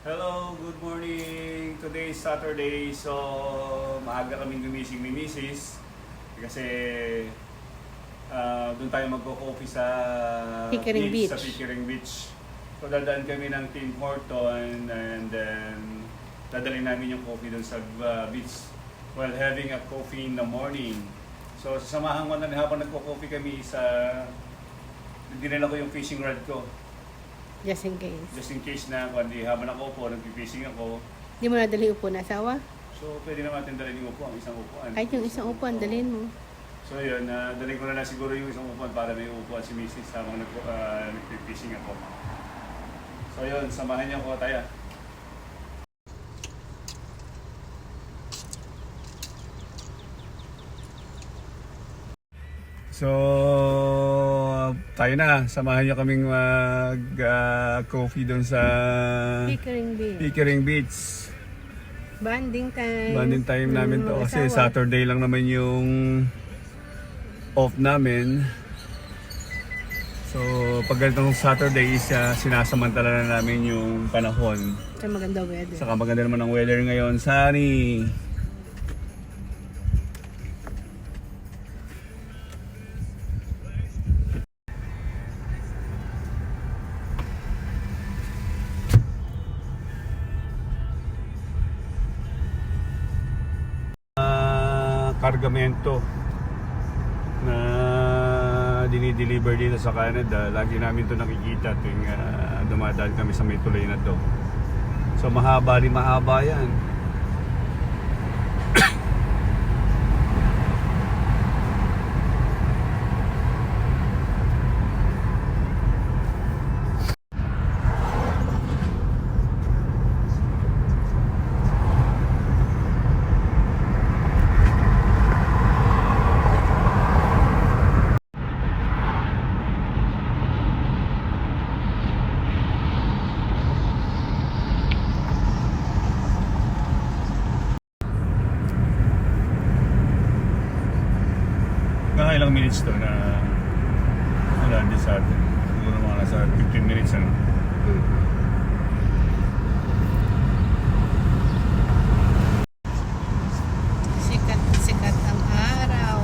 Hello, good morning. Today is Saturday, so maaga kaming gumising ni Mrs. Kasi doon tayo magko-coffee sa Pickering Beach. Sa Pickering Beach. So dadaan kami ng Tim Horton and then dadalhin namin yung coffee doon sa beach while having a coffee in the morning. So sasamahan ko na habang nagko-coffee kami dinala ko yung fishing rod ko. Just in case. Just in case na kundi habang nakaupo, nagpipishing ako. Hindi mo nadali upo na asawa? So, pwede naman natin dalhin yung upuan, isang upuan. Kahit yung isang upuan, dalhin mo. So, yun, dalhin ko na lang siguro yung isang upuan para may upuan si Mrs. habang nagpipishing ako. So, yun, samahan niyo ako, Taya. So, tayo na. Samahan niyo kaming mag-coffee doon sa Pickering Beach. Pickering Beach. Banding time. Banding time namin to kasi Asawa. Saturday lang naman yung off namin. So, pag ganitong Saturday is sinasamantala na namin yung panahon. Sa maganda weather. Saka maganda naman ang weather ngayon. Sunny! Kargamento na dinideliver dito sa Canada. Lagi namin to nakikita tuwing dumadaan kami sa may tulay na to. So mahaba yan. Mga ilang minutes to na wala din sa atin. Siguro mga nasa 15 minutes ano. Sikat ang araw.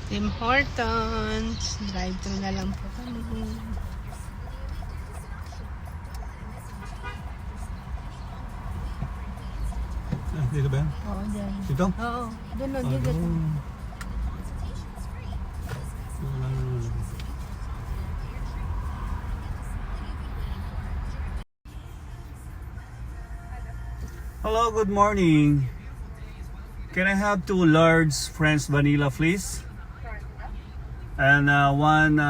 Tim Hortons. Drive-thru na lang po kami. Dito ba yan? Oo, dyan. Dito? Oo, doon o, dito. Hello, good morning. Can I have 2 large French vanilla please? And one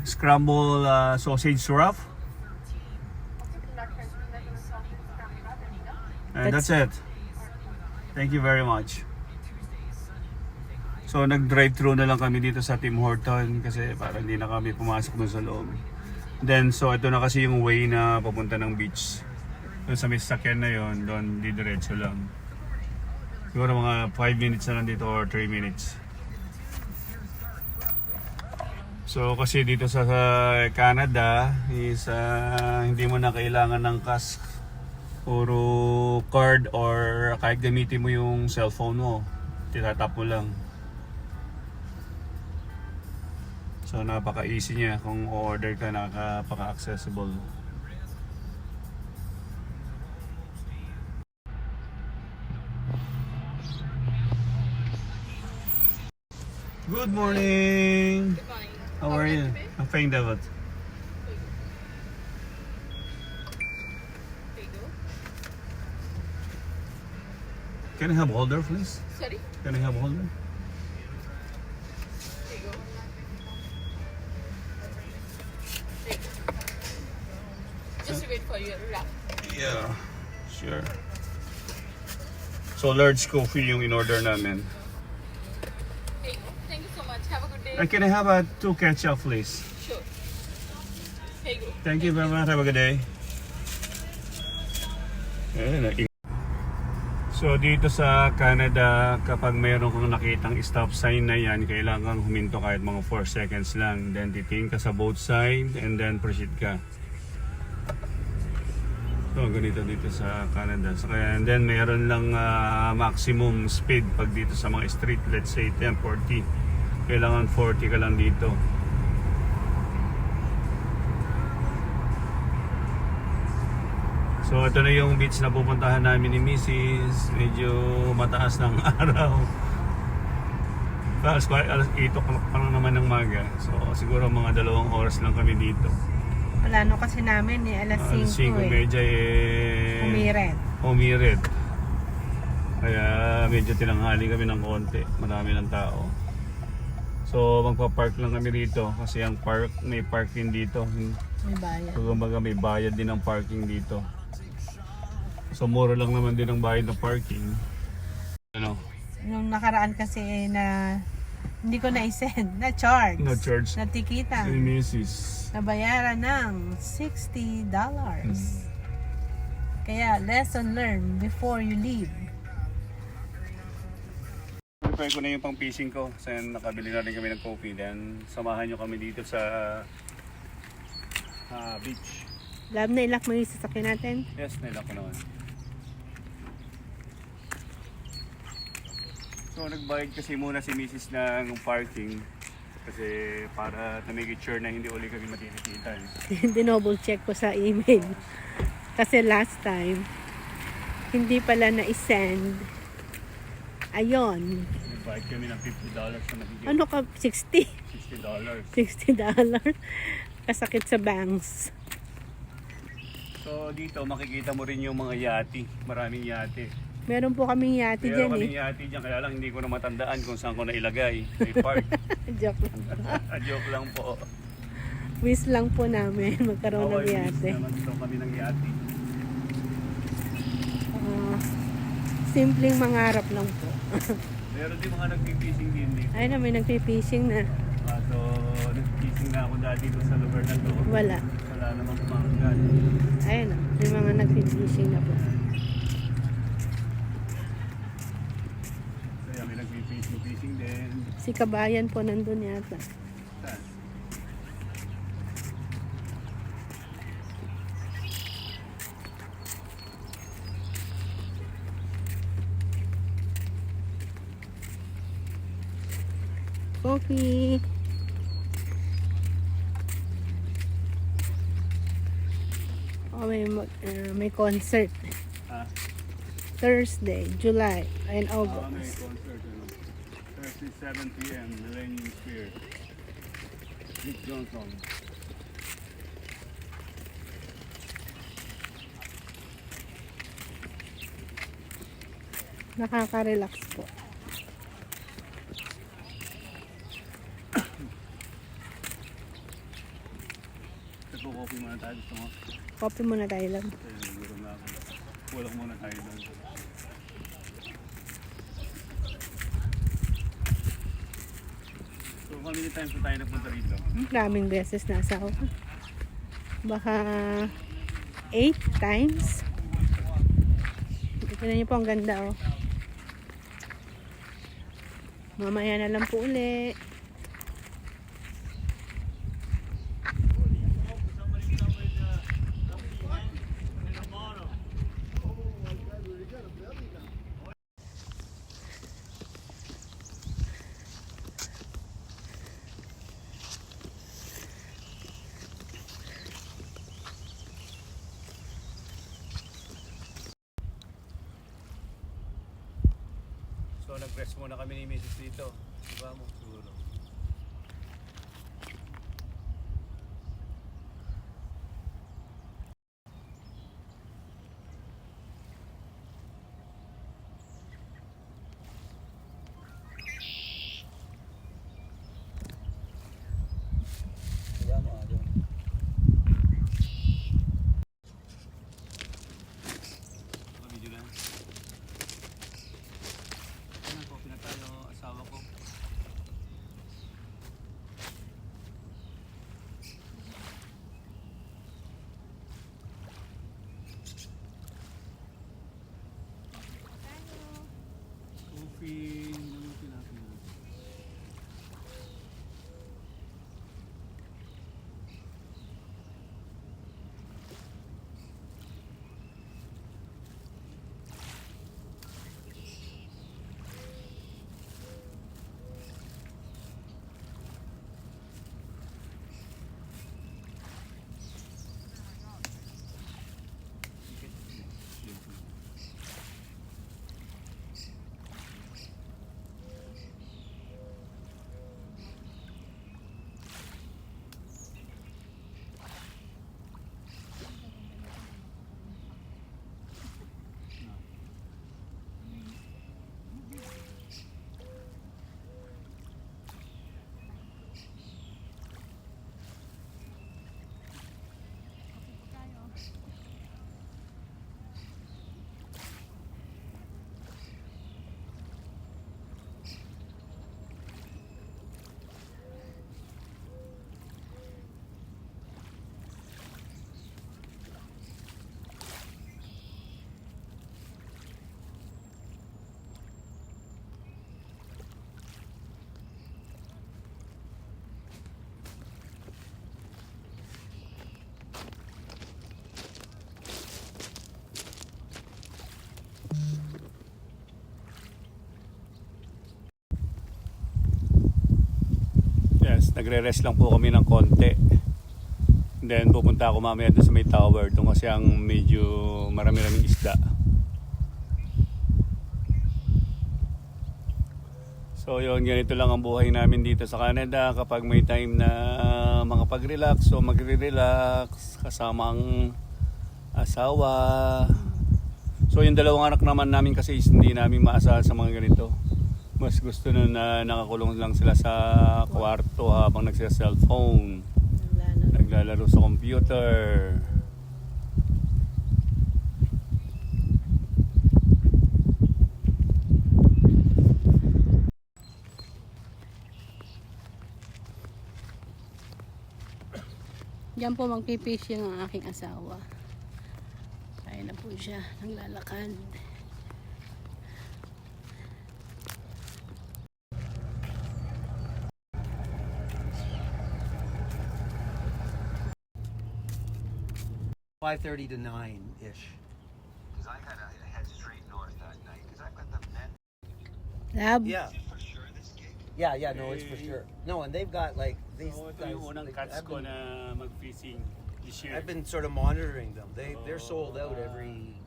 scrambled sausage wrap. And that's it. Thank you very much. So nag-drive-thru na lang kami dito sa Tim Horton kasi para hindi na kami pumasok doon sa loob. Then so ito na kasi yung way na papunta ng beach. Doon sa may sakyan na yon, doon didiretso lang. Siguro mga 5 minutes na lang dito or 3 minutes. So kasi dito sa Canada is hindi mo na kailangan ng cash or card or kahit gamitin mo yung cellphone mo. Titatap mo lang. So napaka-easy niya kung order ka, napaka-accessible. Good morning. Good morning. How are you? I'm fine, David. There you go. Can I have holder, please? Sorry? Can I have holder? to wait for your wrap. Yeah, sure. So large coffee yung in-order namin. Hey, thank you so much. Have a good day. Can I have 2 ketchup, please? Sure. Here you go. Thank you very much. Have a good day. So dito sa Canada, kapag mayroon kang nakitang stop sign na yan, kailangan huminto kahit mga 4 seconds lang. Then titingin ka sa both side and then proceed ka. So ganito dito sa Canada. So, and then mayroon lang maximum speed pag dito sa mga street. Let's say 10, 40. Kailangan 40 ka lang dito. So ito na yung beach na pupuntahan namin ni Mrs. Medyo mataas ng araw. Alas 8 o'clock pa lang naman ng maga. So siguro mga 2 oras lang kami dito. Plano kasi namin alas 5 5:30 eh. Umiret. Kaya medyo tinanghali kami ng konti. Marami ng tao. So magpa-park lang kami rito kasi ang park may parking dito. May bayad. Kumbaga may bayad din ang parking dito. So mura lang naman din ang bayad ng parking. Ano? Nung nakaraan kasi na hindi ko na-send, na-charge. Na-charge. Natikita. Si Mrs. Nabayaran ng $60. Kaya lesson learned before you leave. Prepare ko na yung pang fishing ko. So nakabili na rin kami ng coffee. Then samahan nyo kami dito sa beach. Love na ilak mo yung sasakyan natin. Yes, nailak ko naman. So nagbayad kasi muna si Mrs. ng parking kasi para to make it sure na hindi uli kami matitikitan. Dinoble check ko sa email. Kasi last time, hindi pala na-send. Ayon. Nagbayad kami ng $50 na nagiging Ano ka? 60? $60. $60. Kasakit sa banks. So dito makikita mo rin yung mga yate. Maraming yate. Meron po kaming yate Meron dyan kaming yate dyan, kaya lang hindi ko na matandaan kung saan ko na ilagay. May park. Joke lang. Joke lang po. Wish lang po namin magkaroon ng Okay, yate. naman daw kami ng yate. Simpleng mangarap lang po. Meron din mga nagpipishing din dito. Ayun na, may nagpipishing na. So, nagpishing na ako dati doon sa lugar na to. Wala. Wala namang kumanggal. Ayun na, may mga nagpipishing na po. Kaya may nagpipishing din. Si Kabayan po nandun yata. Saan? Coffee. Oh, may concert. Ah, Thursday, July, and may August. concert. Thursday, 7 p.m. Millennium Sphere. Nick Johnson. Nakaka-relax po. Nagpo-coffee muna tayo. Gusto mo? Coffee muna tayo lang. Kaya siguro na ako. Kulang muna tayo doon. So, how many times na tayo nagpunta rito? Maraming beses nasa ako. Baka 8 times. Tignan niyo po, ang ganda oh. Mamaya na lang po uli. So nag-rest muna kami ni Mrs. dito. Diba mo? Siguro. Diba mo? coffee. Namutin natin. Yes, nagre-rest lang po kami ng konti. Then pupunta ako mamaya doon sa may tower doon kasi ang medyo marami-raming isda. So yun, ganito lang ang buhay namin dito sa Canada kapag may time na mga pag-relax o magre-relax kasama ang asawa. So yung dalawang anak naman namin kasi hindi namin maasahan sa mga ganito. Mas gusto nun na nakakulong lang sila sa kwarto habang nagsa-cellphone, naglalaro sa computer. Diyan po magpipishing ang aking asawa. Kaya na po siya, naglalakad. $5:30 to 9-ish. Because I had to head straight north that night. Because I've got the men Lab, Yeah. for sure this gig. Yeah, no, it's for sure. No, and they've got like these So ito guys. yung unang like, cats ko na mag-fishing this year. I've been sort of monitoring them. They're sold out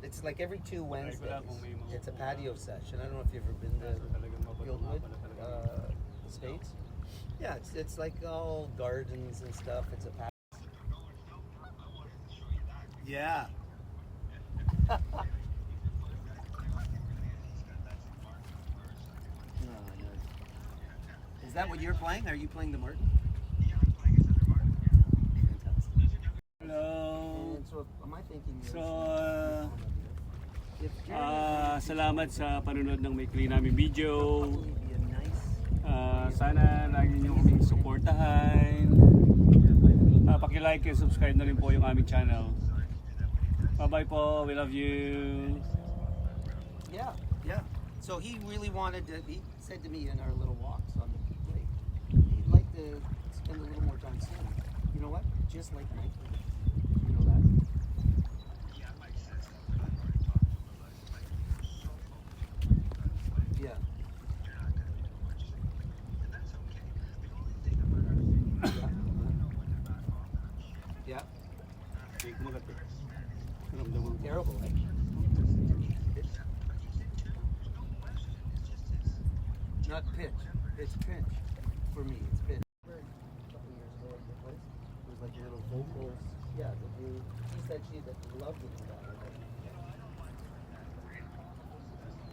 it's like every 2 Wednesdays. It's a patio session. I don't know if you've ever been to Gilwood, the States. Yeah, it's like all gardens and stuff. It's a patio. Yeah. Is that what you're playing? Are you playing the Martin? Fantastic. Hello. And so, am I thinking? So, if Jeremy salamat sa panunod ng maikli namin video. would be a nice. Sana lagi niyo kaming suportahan. Paki-like and subscribe na rin po yung aming channel. Bye-bye po. We love you. Yeah. So he really wanted to. He said to me in our little walks on the lake, he'd like to spend a little more time swimming. You know what? Just like Nike. You know that? Yeah. Yeah. Terrible. Eh? Not pitch. It's pinch. For me, it's pinch. A couple years ago at your place, it was like little vocals. Yeah, he said she loved it.